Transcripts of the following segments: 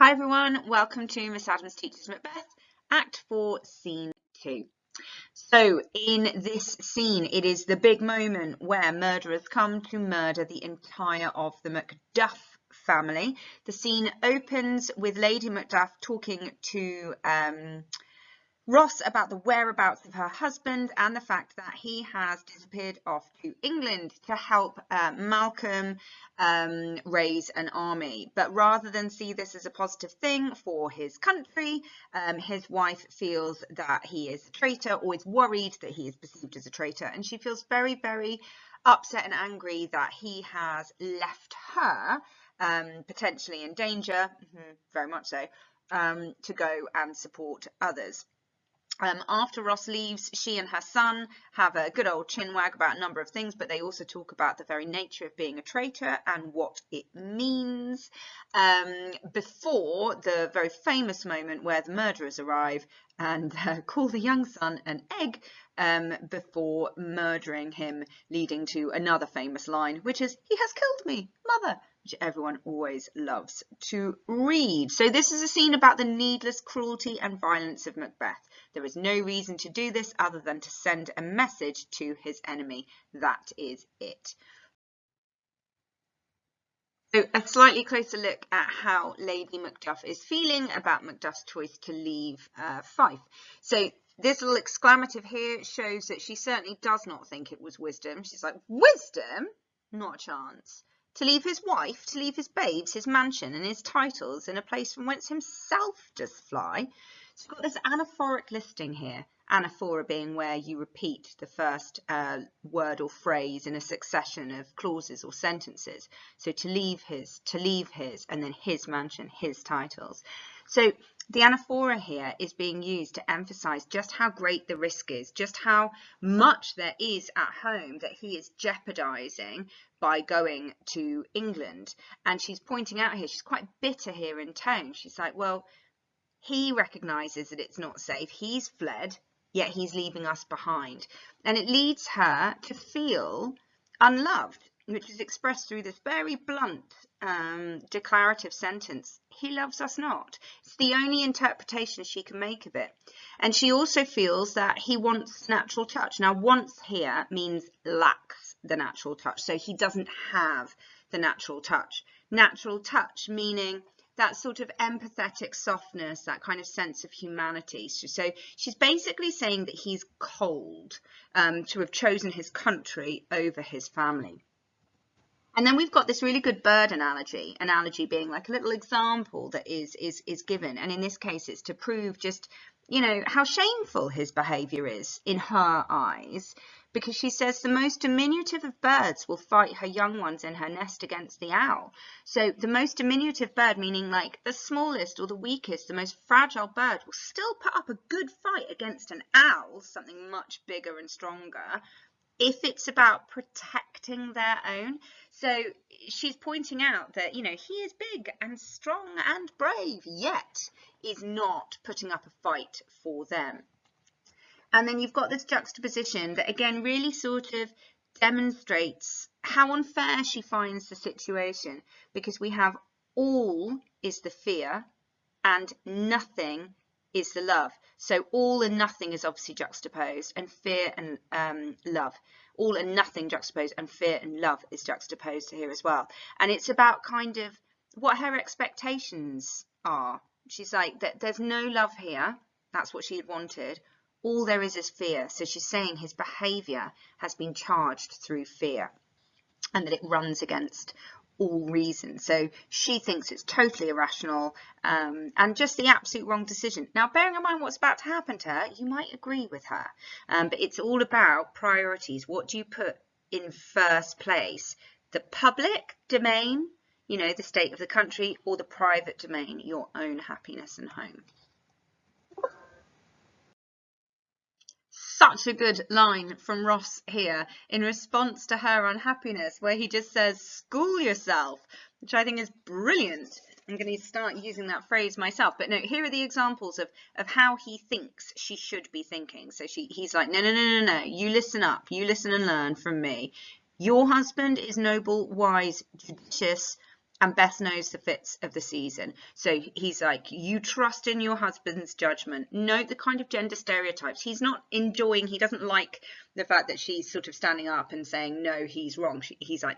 Hi everyone, welcome to Miss Adams Teaches Macbeth, Act 4, Scene 2. So in this scene, it is the big moment where murderers come to murder the entire of the Macduff family. The scene opens with Lady Macduff talking to Ross about the whereabouts of her husband and the fact that he has disappeared off to England to help Malcolm raise an army. But rather than see this as a positive thing for his country, his wife feels that he is a traitor, or is worried that he is perceived as a traitor, and she feels very, very upset and angry that he has left her potentially in danger, very much so, to go and support others. After Ross leaves, she and her son have a good old chinwag about a number of things, but they also talk about the very nature of being a traitor and what it means, before the very famous moment where the murderers arrive and call the young son an egg before murdering him, leading to another famous line, which is, "He has killed me, mother," which everyone always loves to read. So this is a scene about the needless cruelty and violence of Macbeth. There is no reason to do this other than to send a message to his enemy. That is it. So a slightly closer look at how Lady Macduff is feeling about Macduff's choice to leave Fife. So this little exclamative here shows that she certainly does not think it was wisdom. She's like, wisdom? Not a chance. To leave his wife, to leave his babes, his mansion and his titles in a place from whence himself does fly. So we've got this anaphoric listing here. Anaphora being where you repeat the first word or phrase in a succession of clauses or sentences. So to leave his, and then his mansion, his titles. So the anaphora here is being used to emphasize just how great the risk is, just how much there is at home that he is jeopardizing by going to England. And she's pointing out here, she's quite bitter here in tone. She's like, well, he recognizes that it's not safe. He's fled, yet he's leaving us behind. And it leads her to feel unloved, which is expressed through this very blunt declarative sentence, "He loves us not." It's the only interpretation she can make of it. And she also feels that he wants natural touch. Now, wants here means lacks the natural touch. So he doesn't have the natural touch. Natural touch meaning that sort of empathetic softness, that kind of sense of humanity. So she's basically saying that he's cold to have chosen his country over his family. And then we've got this really good bird analogy being like a little example that is given. And in this case, it's to prove just, you know, how shameful his behavior is in her eyes. Because she says the most diminutive of birds will fight her young ones in her nest against the owl. So the most diminutive bird, meaning like the smallest or the weakest, the most fragile bird, will still put up a good fight against an owl, something much bigger and stronger, if it's about protecting their own. So she's pointing out that, you know, he is big and strong and brave, yet is not putting up a fight for them. And then you've got this juxtaposition that again really sort of demonstrates how unfair she finds the situation, because we have all is the fear and nothing is the love. So all and nothing is obviously juxtaposed, and fear and love. All and nothing juxtaposed, and fear and love is juxtaposed here as well. And it's about kind of what her expectations are. She's like, that there's no love here. That's what she had wanted. All there is fear. So she's saying his behaviour has been charged through fear, and that it runs against all reason. So she thinks it's totally irrational and just the absolute wrong decision. Now, bearing in mind what's about to happen to her, you might agree with her, but it's all about priorities. What do you put in first place? The public domain, you know, the state of the country, or the private domain, your own happiness and home? Such a good line from Ross here in response to her unhappiness, where he just says, "School yourself," which I think is brilliant. I'm going to start using that phrase myself. But no, here are the examples of how he thinks she should be thinking. So he's like, no, you listen up, you listen and learn from me. Your husband is noble, wise, judicious, And Beth knows the fits of the season. So he's like, you trust in your husband's judgment. Note the kind of gender stereotypes. He's not enjoying, he doesn't like the fact that she's sort of standing up and saying, no, he's wrong. He's like,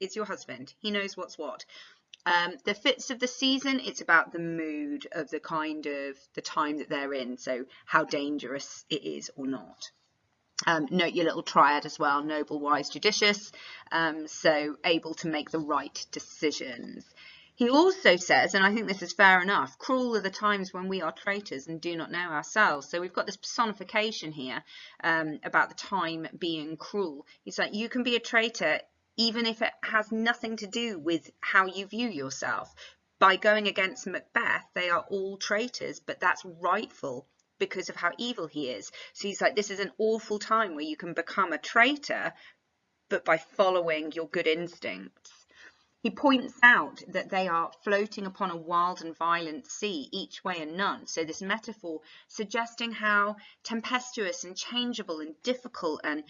it's your husband. He knows what's what. The fits of the season, it's about the mood of the kind of the time that they're in. So how dangerous it is or not. Note your little triad as well, noble, wise, judicious, so able to make the right decisions. He also says, and I think this is fair enough, cruel are the times when we are traitors and do not know ourselves. So we've got this personification here about the time being cruel. He's like, you can be a traitor even if it has nothing to do with how you view yourself. By going against Macbeth, they are all traitors, but that's rightful because of how evil he is. So he's like, this is an awful time where you can become a traitor, but by following your good instincts. He points out that they are floating upon a wild and violent sea, each way and none. So this metaphor suggesting how tempestuous and changeable and difficult and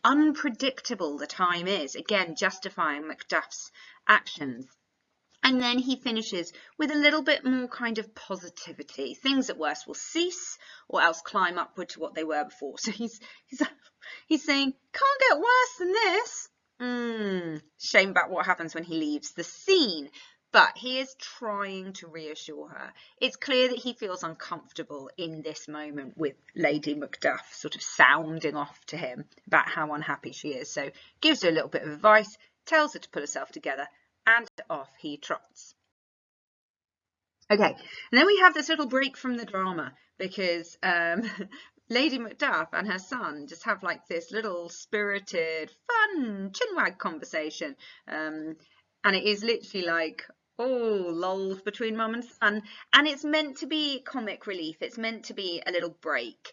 unpredictable the time is, again justifying Macduff's actions. And then he finishes with a little bit more kind of positivity. Things at worst will cease or else climb upward to what they were before. So he's saying, can't get worse than this. Shame about what happens when he leaves the scene. But he is trying to reassure her. It's clear that he feels uncomfortable in this moment with Lady Macduff sort of sounding off to him about how unhappy she is. So gives her a little bit of advice, tells her to pull herself together, and off he trots. Okay, and then we have this little break from the drama because Lady Macduff and her son just have like this little spirited, fun chinwag conversation. And it is literally like, oh, lols between mum and son. And it's meant to be comic relief. It's meant to be a little break,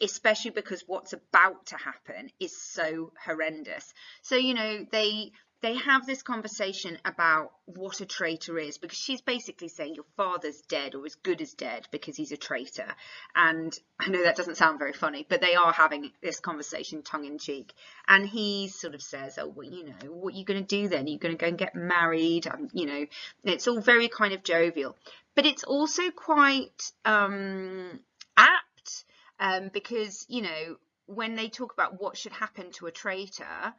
especially because what's about to happen is so horrendous. So, you know, they have this conversation about what a traitor is, because she's basically saying your father's dead or as good as dead because he's a traitor. And I know that doesn't sound very funny, but they are having this conversation tongue in cheek. And he sort of says, oh, well, you know, what are you going to do then? Are you going to go and get married? You know, it's all very kind of jovial. But it's also quite apt because, you know, when they talk about what should happen to a traitor,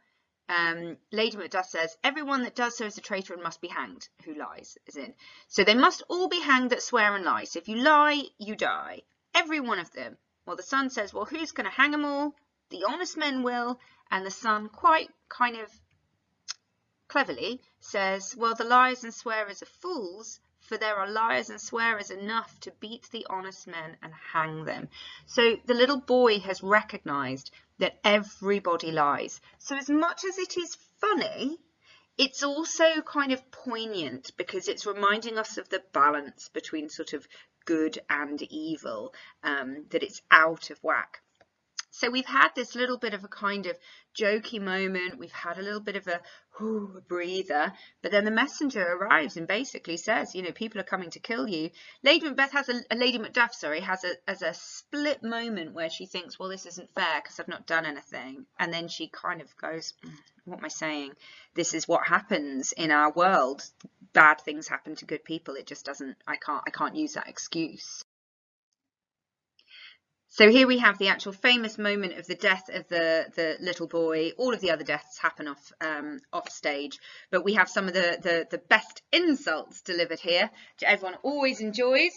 Lady Macduff says, everyone that does so is a traitor and must be hanged, who lies, as in. So they must all be hanged that swear and lie. So if you lie, you die. Every one of them. Well, the son says, well, who's going to hang them all? The honest men will. And the son, quite kind of cleverly, says, well, the liars and swearers are fools, for there are liars and swearers enough to beat the honest men and hang them. So the little boy has recognised that everybody lies. So as much as it is funny, it's also kind of poignant because it's reminding us of the balance between sort of good and evil, that it's out of whack. So we've had this little bit of a kind of jokey moment. We've had a little bit of a breather, but then the messenger arrives and basically says, you know, people are coming to kill you. Lady Macbeth has Lady Macduff, sorry, has a split moment where she thinks, well, this isn't fair because I've not done anything. And then she kind of goes, what am I saying? This is what happens in our world. Bad things happen to good people. It just doesn't, I can't use that excuse. So here we have the actual famous moment of the death of the little boy. All of the other deaths happen off stage, but we have some of the best insults delivered here, which everyone always enjoys.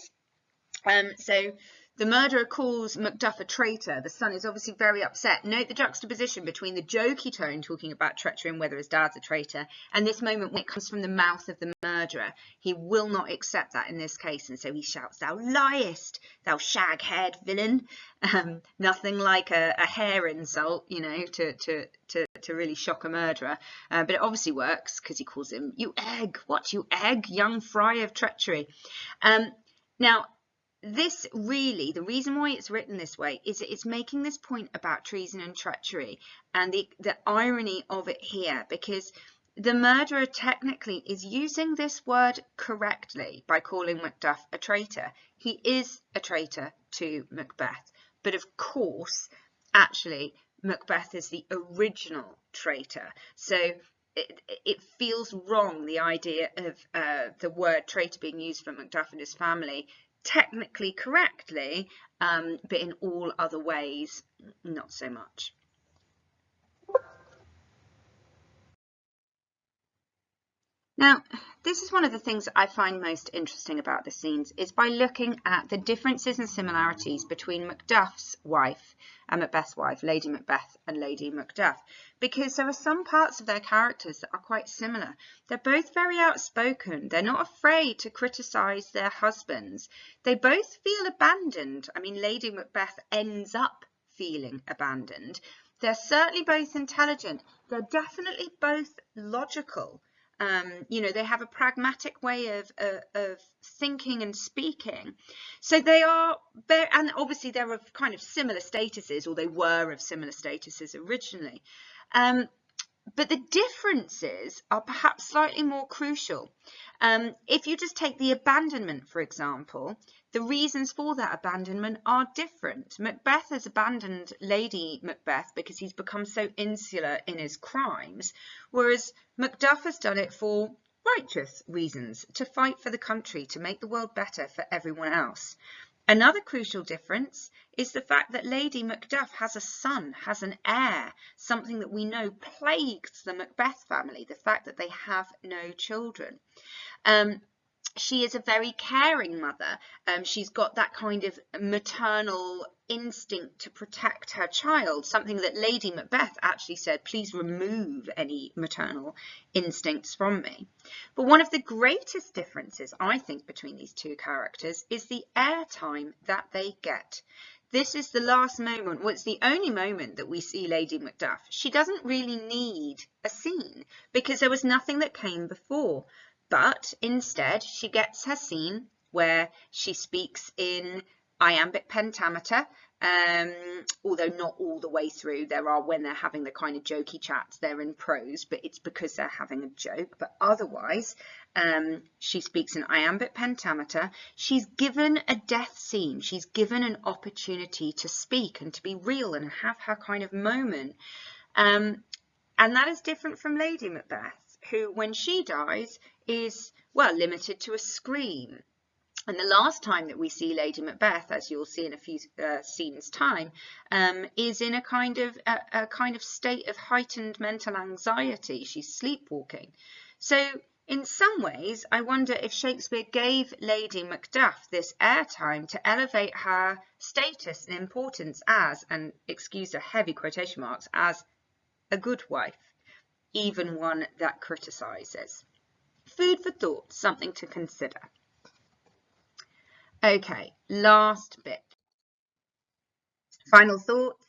So the murderer calls Macduff a traitor. The son is obviously very upset. Note the juxtaposition between the jokey tone talking about treachery and whether his dad's a traitor, and this moment when it comes from the mouth of the murderer. He will not accept that in this case, and so he shouts, "Thou liest, thou shag-haired villain." Nothing like a hair insult, you know, to really shock a murderer. But it obviously works because he calls him, "You egg, what, you egg, young fry of treachery." Now, this really, the reason why it's written this way is that it's making this point about treason and treachery and the irony of it here, because the murderer technically is using this word correctly by calling Macduff a traitor. He is a traitor to Macbeth, but of course, actually, Macbeth is the original traitor. So it feels wrong, the idea of the word traitor being used for Macduff and his family, technically correctly, but in all other ways, not so much. Now, this is one of the things that I find most interesting about the scenes, is by looking at the differences and similarities between Macduff's wife and Macbeth's wife, Lady Macbeth and Lady Macduff, because there are some parts of their characters that are quite similar. They're both very outspoken. They're not afraid to criticise their husbands. They both feel abandoned. I mean, Lady Macbeth ends up feeling abandoned. They're certainly both intelligent. They're definitely both logical. You know, they have a pragmatic way of thinking and speaking. So they are very, and obviously they're of kind of similar statuses, or they were of similar statuses originally. But the differences are perhaps slightly more crucial. If you just take the abandonment, for example, the reasons for that abandonment are different. Macbeth has abandoned Lady Macbeth because he's become so insular in his crimes, whereas Macduff has done it for righteous reasons, to fight for the country, to make the world better for everyone else. Another crucial difference is the fact that Lady Macduff has a son, has an heir, something that we know plagues the Macbeth family, the fact that they have no children. She is a very caring mother. She's got that kind of maternal instinct to protect her child, something that Lady Macbeth actually said, please remove any maternal instincts from me. But one of the greatest differences, I think, between these two characters is the airtime that they get. This is the last moment, well, it's the only moment that we see Lady Macduff. She doesn't really need a scene because there was nothing that came before. But instead, she gets her scene where she speaks in iambic pentameter, although not all the way through. There are, when they're having the kind of jokey chats, they're in prose, but it's because they're having a joke. But otherwise, she speaks in iambic pentameter. She's given a death scene. She's given an opportunity to speak and to be real and have her kind of moment. And that is different from Lady Macbeth, who, when she dies, is, well, limited to a scream. And the last time that we see Lady Macbeth, as you'll see in a few scenes' time, is in a kind of state of heightened mental anxiety. She's sleepwalking. So in some ways, I wonder if Shakespeare gave Lady Macduff this airtime to elevate her status and importance as, and excuse the heavy quotation marks, as a good wife, even one that criticises. Food for thought, something to consider. Okay, last bit. Final thoughts.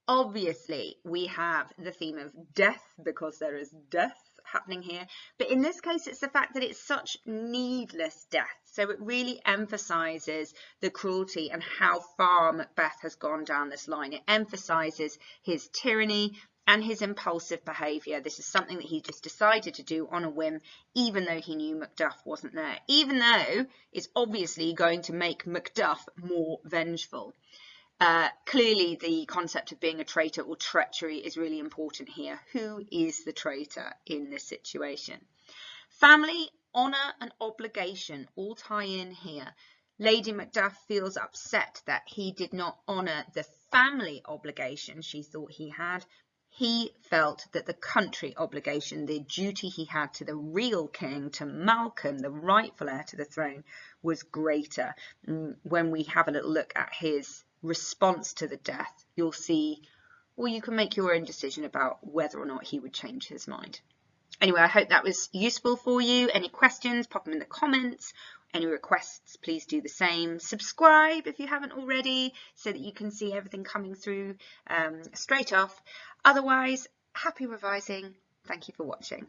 Obviously, we have the theme of death because there is death happening here. But in this case, it's the fact that it's such needless death. So it really emphasises the cruelty and how far Macbeth has gone down this line. It emphasises his tyranny and his impulsive behaviour. This is something that he just decided to do on a whim, even though he knew Macduff wasn't there, even though it's obviously going to make Macduff more vengeful. Clearly, the concept of being a traitor or treachery is really important here. Who is the traitor in this situation? Family, honour and obligation all tie in here. Lady Macduff feels upset that he did not honour the family obligation she thought he had. He felt that the country obligation, the duty he had to the real king, to Malcolm, the rightful heir to the throne, was greater. When we have a little look at his response to the death, you'll see, well, you can make your own decision about whether or not he would change his mind. Anyway, I hope that was useful for you. Any questions, pop them in the comments. Any requests, please do the same. Subscribe if you haven't already, so that you can see everything coming through straight off. Otherwise, happy revising. Thank you for watching.